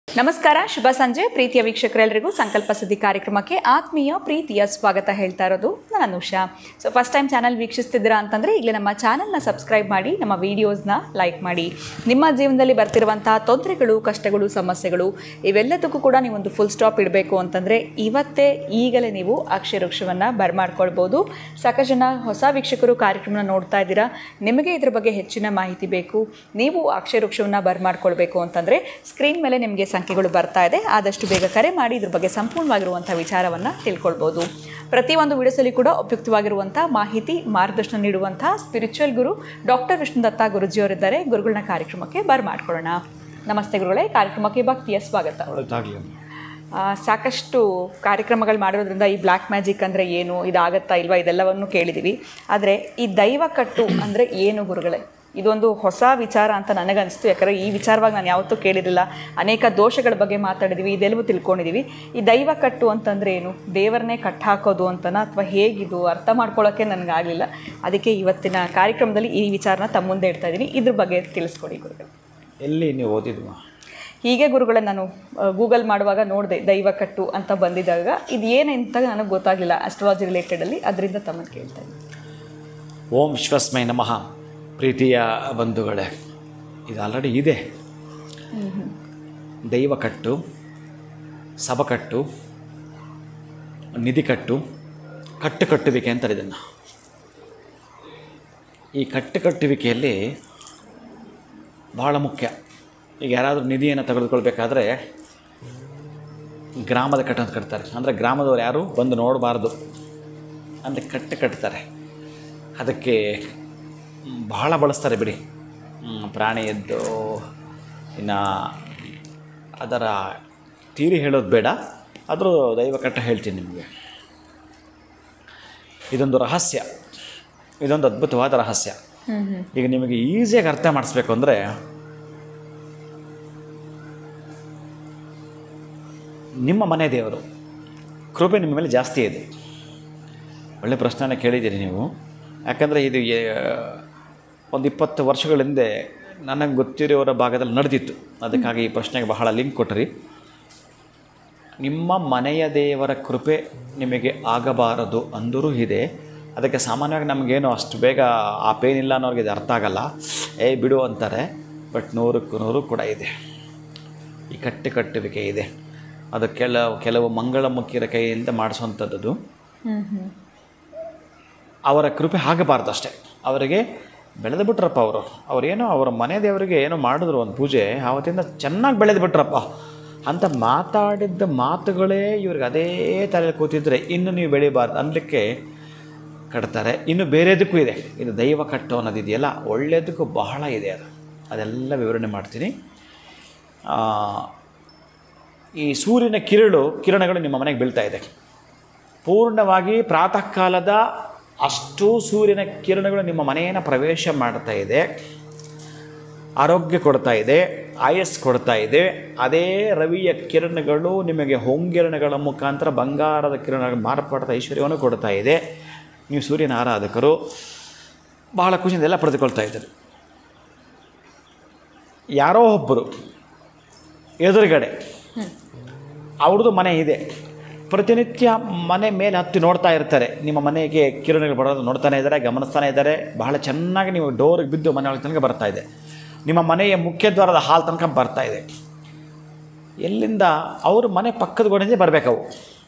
ನಮಸ್ಕಾರ, ಶುಭ ಸಂಜೆ ಪ್ರೀತಿಯ ವೀಕ್ಷಕರೆಲ್ಲರಿಗೂ ಸಂಕಲ್ಪ ಸುದ್ದಿ ಕಾರ್ಯಕ್ರಮಕ್ಕೆ ಆತ್ಮೀಯ ಪ್ರೀತಿಯ ಸ್ವಾಗತ ಹೇಳ್ತಾ ಇರೋದು ನಾನು Anusha. So first time channel ವೀಕ್ಷಿಸ್ತಿದ್ದೀರಾ ಅಂತಂದರೆ ಈಗಲೇ ನಮ್ಮ ಚಾನಲ್ನ ಸಬ್ಸ್ಕ್ರೈಬ್ ಮಾಡಿ, ನಮ್ಮ ವೀಡಿಯೋಸ್ನ ಲೈಕ್ ಮಾಡಿ. ನಿಮ್ಮ ಜೀವನದಲ್ಲಿ ಬರ್ತಿರುವಂಥ ತೊಂದರೆಗಳು, ಕಷ್ಟಗಳು, ಸಮಸ್ಯೆಗಳು ಇವೆಲ್ಲದಕ್ಕೂ ಕೂಡ ನೀವೊಂದು ಫುಲ್ ಸ್ಟಾಪ್ ಇಡಬೇಕು ಅಂತಂದರೆ ಈಗಲೇ ನೀವು ಅಕ್ಷಯ ವೃಕ್ಷವನ್ನು ಬರ್ಮಾಡ್ಕೊಳ್ಬೋದು. ಸಾಕಷ್ಟು ಜನ ಹೊಸ ವೀಕ್ಷಕರು ಕಾರ್ಯಕ್ರಮನ ನೋಡ್ತಾ ಇದ್ದೀರಾ, ನಿಮಗೆ ಇದ್ರ ಬಗ್ಗೆ ಹೆಚ್ಚಿನ ಮಾಹಿತಿ ಬೇಕು, ನೀವು ಅಕ್ಷಯ ವೃಕ್ಷವನ್ನು ಬರ್ಮಾಡ್ಕೊಳ್ಬೇಕು ಅಂತಂದರೆ ಸ್ಕ್ರೀನ್ ಮೇಲೆ ನಿಮಗೆ ಸಂಖ್ಯೆಗಳು ಬರ್ತಾ ಇದೆ. ಆದಷ್ಟು ಬೇಗ ಕರೆ ಮಾಡಿ ಇದ್ರ ಬಗ್ಗೆ ಸಂಪೂರ್ಣವಾಗಿರುವಂಥ ವಿಚಾರವನ್ನು ತಿಳ್ಕೊಳ್ಬೋದು. ಪ್ರತಿಯೊಂದು ವಿಡಿಯೋಸಲ್ಲಿ ಕೂಡ ಉಪಯುಕ್ತವಾಗಿರುವಂಥ ಮಾಹಿತಿ, ಮಾರ್ಗದರ್ಶನ ನೀಡುವಂಥ ಸ್ಪಿರಿಚುವಲ್ ಗುರು ಡಾಕ್ಟರ್ ವಿಷ್ಣುದತ್ತ ಗುರುಜಿಯವರಿದ್ದಾರೆ. ಗುರುಗಳನ್ನ ಕಾರ್ಯಕ್ರಮಕ್ಕೆ ಬರ್ಮಾಡ್ಕೊಳ್ಳೋಣ. ನಮಸ್ತೆ ಗುರುಗಳೇ, ಕಾರ್ಯಕ್ರಮಕ್ಕೆ ಭಕ್ತಿಯ ಸ್ವಾಗತ. ಸಾಕಷ್ಟು ಕಾರ್ಯಕ್ರಮಗಳು ಮಾಡಿರೋದ್ರಿಂದ ಈ ಬ್ಲ್ಯಾಕ್ ಮ್ಯಾಜಿಕ್ ಅಂದರೆ ಏನು, ಇದಾಗತ್ತಾ ಇಲ್ವಾ, ಇದೆಲ್ಲವನ್ನು ಕೇಳಿದ್ದೀವಿ. ಆದರೆ ಈ ದೈವ ಕಟ್ಟು ಅಂದರೆ ಏನು ಗುರುಗಳೇ? ಇದೊಂದು ಹೊಸ ವಿಚಾರ ಅಂತ ನನಗನ್ನಿಸ್ತು. ಯಾಕಂದರೆ ಈ ವಿಚಾರವಾಗಿ ನಾನು ಯಾವತ್ತೂ ಕೇಳಿರಲಿಲ್ಲ. ಅನೇಕ ದೋಷಗಳ ಬಗ್ಗೆ ಮಾತಾಡಿದ್ವಿ, ಇದೆಲ್ಲವೂ ತಿಳ್ಕೊಂಡಿದ್ದೀವಿ. ಈ ದೈವ ಕಟ್ಟು ಅಂತಂದರೆ ಏನು? ದೇವರನ್ನೇ ಕಟ್ಟು ಹಾಕೋದು ಅಂತನಾ, ಅಥವಾ ಹೇಗಿದು ಅರ್ಥ ಮಾಡ್ಕೊಳ್ಳೋಕ್ಕೆ ನನಗಾಗಲಿಲ್ಲ. ಅದಕ್ಕೆ ಇವತ್ತಿನ ಕಾರ್ಯಕ್ರಮದಲ್ಲಿ ಈ ವಿಚಾರನ ತಮ್ಮ ಮುಂದೆ ಇಡ್ತಾ ಇದ್ದೀನಿ. ಇದ್ರ ಬಗ್ಗೆ ತಿಳಿಸ್ಕೊಡಿ ಗುರುಗಳು. ಎಲ್ಲಿ ನೀವು ಓದಿದ್ವಾ? ಹೀಗೆ ಗುರುಗಳೇ, ನಾನು ಗೂಗಲ್ ಮಾಡುವಾಗ ನೋಡಿದೆ ದೈವ ಕಟ್ಟು ಅಂತ ಬಂದಿದ್ದಾಗ ಇದು ಏನಂತ ನನಗೆ ಗೊತ್ತಾಗಲಿಲ್ಲ ಅಸ್ಟ್ರಾಲಜಿ ರಿಲೇಟೆಡಲ್ಲಿ. ಅದರಿಂದ ತಮ್ಮನ್ನು ಕೇಳ್ತಾ ಇದ್ದೀನಿ. ಓಂ ವಿಶ್ವಸ್ಮೈ ನಮಃ. ಪ್ರೀತಿಯ ಬಂಧುಗಳೇ, ಇದು ಆಲ್ರೆಡಿ ಇದೆ. ದೈವಕಟ್ಟು, ಸಭಕಟ್ಟು, ನಿಧಿಕಟ್ಟು, ಕಟ್ಟುವಿಕೆ ಅಂತಾರೆ ಇದನ್ನು. ಈ ಕಟ್ಟುವಿಕೆಯಲ್ಲಿ ಬಹಳ ಮುಖ್ಯ. ಈಗ ಯಾರಾದರೂ ನಿಧಿಯನ್ನು ತೆಗೆದುಕೊಳ್ಬೇಕಾದ್ರೆ ಗ್ರಾಮದ ಕಟ್ಟು ಅಂತ ಕಟ್ತಾರೆ. ಅಂದರೆ ಗ್ರಾಮದವ್ರು ಯಾರು ಬಂದು ನೋಡಬಾರ್ದು ಅಂದರೆ ಕಟ್ತಾರೆ. ಅದಕ್ಕೆ ಬಹಳ ಬಳಸ್ತಾರೆ ಬಿಡಿ. ಪ್ರಾಣಿಯದ್ದು ಇನ್ನು ಅದರ ತೀರಿ ಹೇಳೋದು ಬೇಡ, ಆದರೂ ದೈವಕಟ್ಟ ಹೇಳ್ತೀನಿ ನಿಮಗೆ. ಇದೊಂದು ರಹಸ್ಯ, ಇದೊಂದು ಅದ್ಭುತವಾದ ರಹಸ್ಯ. ಈಗ ನಿಮಗೆ ಈಸಿಯಾಗಿ ಅರ್ಥ ಮಾಡಿಸ್ಬೇಕು ಅಂದರೆ, ನಿಮ್ಮ ಮನೆ ದೇವರು ಕೃಪೆ ನಿಮ್ಮ ಮೇಲೆ ಜಾಸ್ತಿ ಇದೆ. ಒಳ್ಳೆ ಪ್ರಶ್ನೆನ ಕೇಳಿದ್ದೀರಿ ನೀವು. ಯಾಕಂದರೆ ಇದು ಒಂದು 20 ವರ್ಷಗಳ ಹಿಂದೆ ನನಗೆ ಗೊತ್ತಿರೋರ ಭಾಗದಲ್ಲಿ ನಡೆದಿತ್ತು. ಅದಕ್ಕಾಗಿ ಈ ಪ್ರಶ್ನೆಗೆ ಬಹಳ ಲಿಂಕ್ ಕೊಟ್ಟರಿ. ನಿಮ್ಮ ಮನೆಯ ದೇವರ ಕೃಪೆ ನಿಮಗೆ ಆಗಬಾರದು ಅಂದರೂ ಇದೆ. ಅದಕ್ಕೆ ಸಾಮಾನ್ಯವಾಗಿ ನಮಗೇನು ಅಷ್ಟು ಬೇಗ ಆ ಪೇನ್ ಇಲ್ಲ ಅನ್ನೋರಿಗೆ ಇದು ಅರ್ಥ ಆಗಲ್ಲ, ಬಿಡು ಅಂತಾರೆ. ಬಟ್ 100ಕ್ಕೆ 100 ಕೂಡ ಇದೆ. ಈ ಕಟ್ಟುವಿಕೆ ಇದೆ. ಅದು ಕೆಲವು ಮಂಗಳಮುಖಿಯರ ಕೈಯಿಂದ ಮಾಡಿಸುವಂಥದ್ದು. ಅವರ ಕೃಪೆ ಆಗಬಾರ್ದು ಅಷ್ಟೇ. ಅವರಿಗೆ ಬೆಳೆದು ಬಿಟ್ರಪ್ಪ ಅವರೇನೋ ಅವರ ಮನೆ ದೇವರಿಗೆ ಏನೋ ಮಾಡಿದ್ರು ಒಂದು ಪೂಜೆ, ಆವತ್ತಿಂದ ಚೆನ್ನಾಗಿ ಬೆಳೆದು ಬಿಟ್ರಪ್ಪ ಅಂತ ಮಾತಾಡಿದ್ದ ಮಾತುಗಳೇ ಇವ್ರಿಗೆ ಅದೇ ತಲೆಯಲ್ಲಿ ಕೂತಿದ್ರೆ ಇನ್ನು ನೀವು ಬೆಳಿಬಾರ್ದು ಅನ್ನಲಿಕ್ಕೆ ಕಟ್ತಾರೆ. ಇನ್ನು ಬೇರೆದಕ್ಕೂ ಇದೆ. ಇದು ದೈವ ಕಟ್ಟು ಅನ್ನೋದಿದೆಯಲ್ಲ, ಒಳ್ಳೆಯದಕ್ಕೂ ಬಹಳ ಇದೆ. ಅದೆಲ್ಲ ವಿವರಣೆ ಮಾಡ್ತೀನಿ. ಈ ಸೂರ್ಯನ ಕಿರಣಗಳು ನಿಮ್ಮ ಮನೆಗೆ ಬೀಳ್ತಾ ಇದೆ. ಪೂರ್ಣವಾಗಿ ಪ್ರಾತಃ ಕಾಲದ ಅಷ್ಟು ಸೂರ್ಯನ ಕಿರಣಗಳು ನಿಮ್ಮ ಮನೆಯನ್ನು ಪ್ರವೇಶ ಮಾಡ್ತಾ ಇದೆ. ಆರೋಗ್ಯ ಕೊಡ್ತಾ ಇದೆ, ಆಯಸ್ಸು ಕೊಡ್ತಾ ಇದೆ. ಅದೇ ರವಿಯ ಕಿರಣಗಳು ನಿಮಗೆ ಹೊಂಗಿರಣಗಳ ಮುಖಾಂತರ ಬಂಗಾರದ ಕಿರಣಗಳು ಮಾರ್ಪಡ್ತಾ ಐಶ್ವರ್ಯವನ್ನು ಕೊಡ್ತಾ ಇದೆ. ನೀವು ಸೂರ್ಯನ ಆರಾಧಕರು, ಬಹಳ ಖುಷಿಯಿಂದ ಎಲ್ಲ ಪಡೆದುಕೊಳ್ತಾ ಇದ್ದಾರೆ. ಯಾರೋ ಒಬ್ಬರು ಎದುರುಗಡೆ ಅವ್ರದ್ದು ಮನೆ ಇದೆ, ಪ್ರತಿನಿತ್ಯ ಮನೆ ಮೇಲೆ ಹತ್ತಿ ನೋಡ್ತಾ ಇರ್ತಾರೆ. ನಿಮ್ಮ ಮನೆಗೆ ಕಿರಣಗಳು ಬರೋದು ನೋಡ್ತಾನೆ ಇದ್ದಾರೆ, ಗಮನಿಸ್ತಾನೆ ಇದ್ದಾರೆ. ಬಹಳ ಚೆನ್ನಾಗಿ ನೀವು ಡೋರಿಗೆ ಬಿದ್ದು ಮನೆಯೊಳಗೆ ತನಕ ಬರ್ತಾ ಇದೆ. ನಿಮ್ಮ ಮನೆಯ ಮುಖ್ಯದ್ವಾರದ ಹಾಲ್ ತನಕ ಬರ್ತಾ ಇದೆ. ಎಲ್ಲಿಂದ ಅವರು ಮನೆ ಪಕ್ಕದ ಗೋಡೆಯಿಂದ ಬರಬೇಕವು.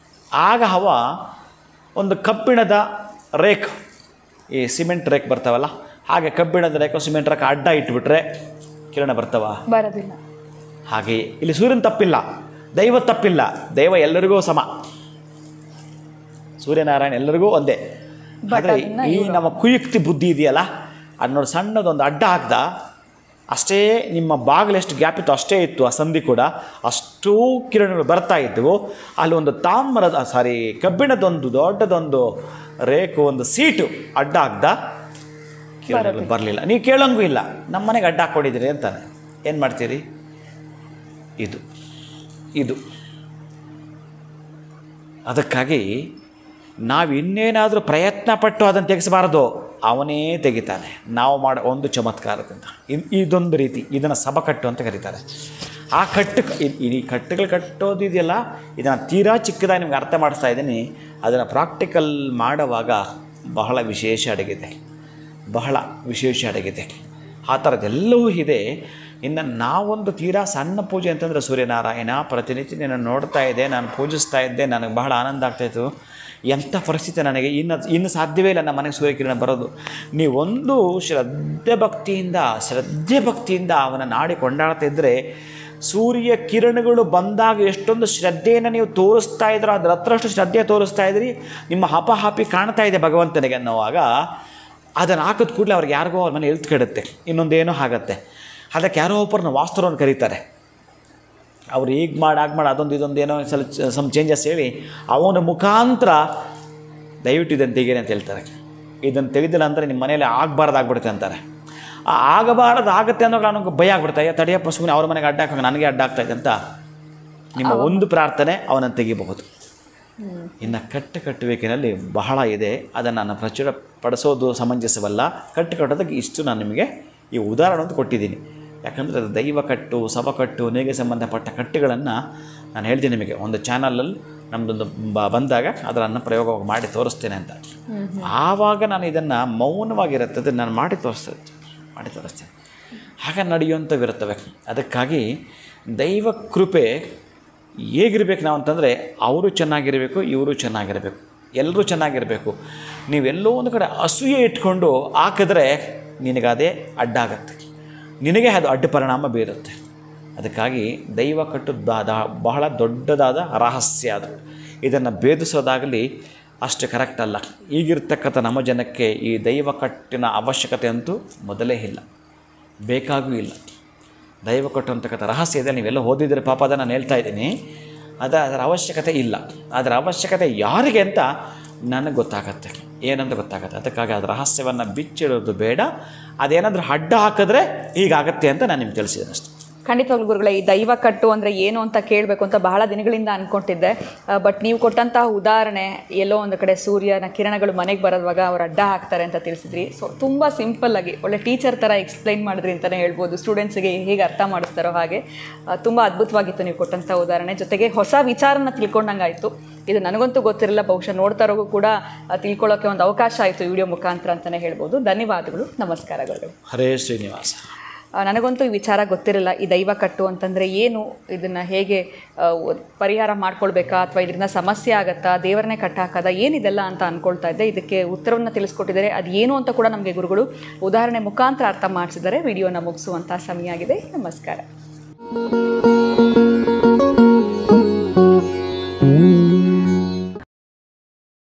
ಆಗ ಒಂದು ಕಬ್ಬಿಣದ ರೇಕ್, ಈ ಸಿಮೆಂಟ್ ರೇಕ್ ಬರ್ತಾವಲ್ಲ, ಹಾಗೆ ಕಬ್ಬಿಣದ ರೇಖು ಸಿಮೆಂಟ್ ರೇಖೆ ಅಡ್ಡ ಇಟ್ಬಿಟ್ರೆ ಕಿರಣ ಬರೋದಿಲ್ಲ. ಹಾಗೆ ಇಲ್ಲಿ ಸೂರ್ಯನ ತಪ್ಪಿಲ್ಲ, ದೈವ ತಪ್ಪಿಲ್ಲ. ದೈವ ಎಲ್ಲರಿಗೂ ಸಮ, ಸೂರ್ಯನಾರಾಯಣ ಎಲ್ಲರಿಗೂ ಒಂದೇ. ಆದರೆ ಈ ನಮ್ಮ ಕುಯುಕ್ತಿ ಬುದ್ಧಿ ಇದೆಯಲ್ಲ, ಅದು ನೋಡಿ ಸಣ್ಣದೊಂದು ಅಡ್ಡ ಹಾಕ್ದ ಅಷ್ಟೇ. ನಿಮ್ಮ ಬಾಗಿಲು ಎಷ್ಟು ಗ್ಯಾಪ್ ಇತ್ತು ಅಷ್ಟೇ ಇತ್ತು, ಆ ಸಂಧಿ ಕೂಡ ಅಷ್ಟೂ ಕಿರಣಗಳು ಬರ್ತಾ ಇದ್ದವು. ಅಲ್ಲಿ ಒಂದು ಕಬ್ಬಿಣದೊಂದು ದೊಡ್ಡದೊಂದು ರೇಖು, ಒಂದು ಸೀಟು ಅಡ್ಡ ಹಾಕ್ದ, ಕಿರಣಗಳು ಬರಲಿಲ್ಲ. ನೀವು ಕೇಳೋಂಗೂ ಇಲ್ಲ, ನಮ್ಮ ಮನೆಗೆ ಅಡ್ಡ ಹಾಕ್ಕೊಂಡಿದ್ದೀರಿ ಅಂತಾನೆ. ಏನು ಮಾಡ್ತೀರಿ? ಇದು ಅದಕ್ಕಾಗಿ ನಾವು ಇನ್ನೇನಾದರೂ ಪ್ರಯತ್ನ ಪಟ್ಟು ಅದನ್ನು ತೆಗೆಸಬಾರದು. ಅವನೇ ತೆಗಿತಾನೆ ನಾವು ಮಾಡೋ ಒಂದು ಚಮತ್ಕಾರದಿಂದ. ಇದೊಂದು ರೀತಿ, ಇದನ್ನು ಸಬಕಟ್ಟು ಅಂತ ಕರೀತಾರೆ. ಆ ಈ ಕಟ್ಟುಗಳು ಕಟ್ಟೋದಿದೆಯಲ್ಲ, ಇದನ್ನು ತೀರಾ ಚಿಕ್ಕದಾಗಿ ನಿಮ್ಗೆ ಅರ್ಥ ಮಾಡಿಸ್ತಾ ಇದ್ದೀನಿ. ಅದನ್ನು ಪ್ರಾಕ್ಟಿಕಲ್ ಮಾಡುವಾಗ ಬಹಳ ವಿಶೇಷ ಅಡಗಿದೆ, ಬಹಳ ವಿಶೇಷ ಅಡಗಿದೆ. ಆ ಥರದ್ದೆಲ್ಲವೂ ಇದೆ. ಇನ್ನು ನಾವೊಂದು ತೀರಾ ಸಣ್ಣ ಪೂಜೆ ಅಂತಂದರೆ ಸೂರ್ಯನಾರಾಯಣ ಪ್ರತಿನಿತ್ಯ ನಿನ್ನನ್ನು ನೋಡ್ತಾ ಇದ್ದೆ, ನಾನು ಪೂಜಿಸ್ತಾ ಇದ್ದೆ, ನನಗೆ ಬಹಳ ಆನಂದ ಆಗ್ತಾಯಿತ್ತು. ಎಂಥ ಪರಿಸ್ಥಿತಿ ನನಗೆ ಇನ್ನು ಸಾಧ್ಯವೇ ಇಲ್ಲ ನಮ್ಮ ಮನೆಗೆ ಸೂರ್ಯಕಿರಣ ಬರೋದು. ನೀವೊಂದು ಶ್ರದ್ಧೆ ಭಕ್ತಿಯಿಂದ ಅವನ ನಾಡಿ ಕೊಂಡಾಡ್ತಾ ಇದ್ದರೆ, ಸೂರ್ಯ ಕಿರಣಗಳು ಬಂದಾಗ ಎಷ್ಟೊಂದು ಶ್ರದ್ಧೆಯನ್ನು ನೀವು ತೋರಿಸ್ತಾ ಇದ್ರೋ ಅದರ ಹತ್ರಷ್ಟು ಶ್ರದ್ಧೆ ತೋರಿಸ್ತಾ ಇದ್ರಿ. ನಿಮ್ಮ ಹಾಪಿ ಕಾಣ್ತಾ ಇದೆ ಭಗವಂತನಿಗೆ ಅನ್ನೋವಾಗ ಅದನ್ನು ಹಾಕಿದ ಕೂಡಲೇ ಅವ್ರಿಗೆ ಯಾರಿಗೋ ಅವ್ರ ಮನೆ ಎಲ್ತು ಕೆಡುತ್ತೆ, ಇನ್ನೊಂದೇನೋ ಆಗುತ್ತೆ. ಅದಕ್ಕೆ ಯಾರೋ ಒಬ್ಬರನ್ನ ವಾಸ್ತುರನ್ನು ಕರೀತಾರೆ. ಅವ್ರು ಈಗ ಮಾಡಿ ಅದೊಂದು ಇದೊಂದೇನೋ ಸಮ್ ಚೇಂಜಸ್ ಹೇಳಿ ಅವನ ಮುಖಾಂತರ ದಯವಿಟ್ಟು ಇದನ್ನು ತೆಗೀರಿ ಅಂತ ಹೇಳ್ತಾರೆ. ಇದನ್ನು ತೆಗೆದಿಲ್ಲ ಅಂದರೆ ನಿಮ್ಮ ಮನೇಲಿ ಆಗಬಾರ್ದಾಗ್ಬಿಡುತ್ತೆ ಅಂತಾರೆ. ಆಗಬಾರ್ದಾಗುತ್ತೆ ಅನ್ನೋ ನನಗೆ ಭಯ ಆಗ್ಬಿಡ್ತಾ ಇದೆ. ತಡೆಯಪ್ಪ ಸುಮ್ಮನೆ ಅವ್ರ ಮನೆಗೆ ಅಡ್ಡ ಹಾಕೋ, ನನಗೆ ಅಡ್ಡ ಆಗ್ತಾಯಿದೆ ಅಂತ ನಿಮ್ಮ ಒಂದು ಪ್ರಾರ್ಥನೆ ಅವನನ್ನು ತೆಗಿಬಹುದು. ಇನ್ನು ಕಟ್ಟುವಿಕೆಯಲ್ಲಿ ಬಹಳ ಇದೆ, ಅದನ್ನು ನಾನು ಪ್ರಚುರ ಪಡಿಸೋದು ಸಮಂಜಸವಲ್ಲ. ಕಟ್ಟೋದಕ್ಕೆ ಇಷ್ಟು ನಾನು ನಿಮಗೆ ಈ ಉದಾಹರಣೆ ಅಂತ ಕೊಟ್ಟಿದ್ದೀನಿ. ಯಾಕಂದರೆ ಅದು ದೈವ ಕಟ್ಟು, ಸಭಕಟ್ಟು, ನೇಗೆ ಸಂಬಂಧಪಟ್ಟ ಕಟ್ಟುಗಳನ್ನು ನಾನು ಹೇಳ್ತೀನಿ ನಿಮಗೆ. ಒಂದು ಚಾನಲಲ್ಲಿ ನಮ್ಮದೊಂದು ಬಂದಾಗ ಅದನ್ನು ಪ್ರಯೋಗ ಮಾಡಿ ತೋರಿಸ್ತೇನೆ ಅಂತ. ಆವಾಗ ನಾನು ಇದನ್ನು ಮೌನವಾಗಿರುತ್ತದೆ ನಾನು ಮಾಡಿ ತೋರಿಸ್ತೇನೆ. ಹಾಗೆ ನಡೆಯುವಂಥವಿರುತ್ತವೆ. ಅದಕ್ಕಾಗಿ ದೈವ ಕೃಪೆ ಹೇಗಿರ್ಬೇಕು ನಾವು ಅಂತಂದರೆ, ಅವರು ಚೆನ್ನಾಗಿರಬೇಕು, ಇವರು ಚೆನ್ನಾಗಿರಬೇಕು, ಎಲ್ಲರೂ ಚೆನ್ನಾಗಿರಬೇಕು. ನೀವೆಲ್ಲೋ ಒಂದು ಕಡೆ ಅಸೂಯೆ ಇಟ್ಕೊಂಡು ಹಾಕಿದ್ರೆ ನಿನಗದೇ ಅಡ್ಡ ಆಗುತ್ತೆ, ನಿನಗೆ ಅದು ಅಡ್ಡ ಪರಿಣಾಮ ಬೀರುತ್ತೆ. ಅದಕ್ಕಾಗಿ ದೈವ ಕಟ್ಟು ಬಹಳ ದೊಡ್ಡದಾದ ರಹಸ್ಯ ಅದು. ಇದನ್ನು ಭೇದಿಸೋದಾಗಲಿ ಅಷ್ಟು ಕರೆಕ್ಟ್ ಅಲ್ಲ. ಈಗಿರ್ತಕ್ಕಂಥ ನಮ್ಮ ಜನಕ್ಕೆ ಈ ದೈವ ಕಟ್ಟಿನ ಅವಶ್ಯಕತೆ ಅಂತೂ ಮೊದಲೇ ಇಲ್ಲ, ಬೇಕಾಗೂ ಇಲ್ಲ. ದೈವ ಕಟ್ಟು ಅಂತಕ್ಕಂಥ ರಹಸ್ಯ ಇದೆ. ನೀವೆಲ್ಲ ಓದಿದರೆ ಪಾಪ ಅದನ್ನು ನಾನು ಹೇಳ್ತಾ ಇದ್ದೀನಿ. ಅದರ ಅವಶ್ಯಕತೆ ಇಲ್ಲ. ಅದರ ಅವಶ್ಯಕತೆ ಯಾರಿಗೆ ಅಂತ ನನಗೆ ಗೊತ್ತಾಗತ್ತೆ, ಏನಂತ ಗೊತ್ತಾಗತ್ತೆ. ಅದಕ್ಕಾಗಿ ಅದರ ರಹಸ್ಯವನ್ನು ಬಿಚ್ಚಿಡೋದು ಬೇಡ. ಅದೇನಾದರೂ ಅಡ್ಡ ಹಾಕಿದ್ರೆ ಹೀಗಾಗತ್ತೆ ಅಂತ ನಾನು ನಿಮ್ಗೆ ತಿಳಿಸಿದ್ದೇನೆ ಅಷ್ಟೇ. ಖಂಡಿತವಾಗ್ಲೂ ಗುರುಗಳೇ, ಈ ದೈವ ಕಟ್ಟು ಅಂದರೆ ಏನು ಅಂತ ಕೇಳಬೇಕು ಅಂತ ಬಹಳ ದಿನಗಳಿಂದ ಅಂದ್ಕೊಟ್ಟಿದ್ದೆ. ಬಟ್ ನೀವು ಕೊಟ್ಟಂತಹ ಉದಾಹರಣೆ, ಎಲ್ಲೋ ಒಂದು ಕಡೆ ಸೂರ್ಯನ ಕಿರಣಗಳು ಮನೆಗೆ ಬರೋವಾಗ ಅವ್ರು ಅಡ್ಡ ಹಾಕ್ತಾರೆ ಅಂತ ತಿಳಿಸಿದ್ರಿ. ಸೊ ತುಂಬ ಸಿಂಪಲ್ಲಾಗಿ ಒಳ್ಳೆ ಟೀಚರ್ ಥರ ಎಕ್ಸ್ಪ್ಲೈನ್ ಮಾಡಿದ್ರಿ ಅಂತಲೇ ಹೇಳ್ಬೋದು. ಸ್ಟೂಡೆಂಟ್ಸಿಗೆ ಹೇಗೆ ಅರ್ಥ ಮಾಡಿಸ್ತಾರೋ ಹಾಗೆ ತುಂಬ ಅದ್ಭುತವಾಗಿತ್ತು ನೀವು ಕೊಟ್ಟಂಥ ಉದಾಹರಣೆ. ಜೊತೆಗೆ ಹೊಸ ವಿಚಾರನ ತಿಳ್ಕೊಂಡಂಗಾಯಿತು. ಇದು ನನಗಂತೂ ಗೊತ್ತಿರಲಿಲ್ಲ, ಬಹುಶಃ ನೋಡ್ತಾರೋಗೂ ಕೂಡ ತಿಳ್ಕೊಳ್ಳೋಕ್ಕೆ ಒಂದು ಅವಕಾಶ ಆಯಿತು ವಿಡಿಯೋ ಮುಖಾಂತರ ಅಂತಲೇ ಹೇಳ್ಬೋದು. ಧನ್ಯವಾದಗಳು, ನಮಸ್ಕಾರಗಳು. ಹರೇ ಶ್ರೀನಿವಾಸ. ನನಗಂತೂ ಈ ವಿಚಾರ ಗೊತ್ತಿರಲಿಲ್ಲ. ಈ ದೈವ ಕಟ್ಟು ಅಂತಂದರೆ ಏನು, ಇದನ್ನು ಹೇಗೆ ಪರಿಹಾರ ಮಾಡ್ಕೊಳ್ಬೇಕಾ ಅಥವಾ ಇದರಿಂದ ಸಮಸ್ಯೆ ಆಗುತ್ತಾ, ದೇವರನ್ನೇ ಕಟ್ಟಾಕದ, ಏನಿದೆಲ್ಲ ಅಂತ ಅಂದ್ಕೊಳ್ತಾ ಇದ್ದೆ. ಇದಕ್ಕೆ ಉತ್ತರವನ್ನು ತಿಳಿಸ್ಕೊಟ್ಟಿದ್ದಾರೆ. ಅದು ಏನು ಅಂತ ಕೂಡ ನಮಗೆ ಗುರುಗಳು ಉದಾಹರಣೆ ಮುಖಾಂತರ ಅರ್ಥ ಮಾಡಿಸಿದ್ದಾರೆ. ವಿಡಿಯೋನ ಮುಗಿಸುವಂಥ ಸಮಯ ಆಗಿದೆ. ನಮಸ್ಕಾರ.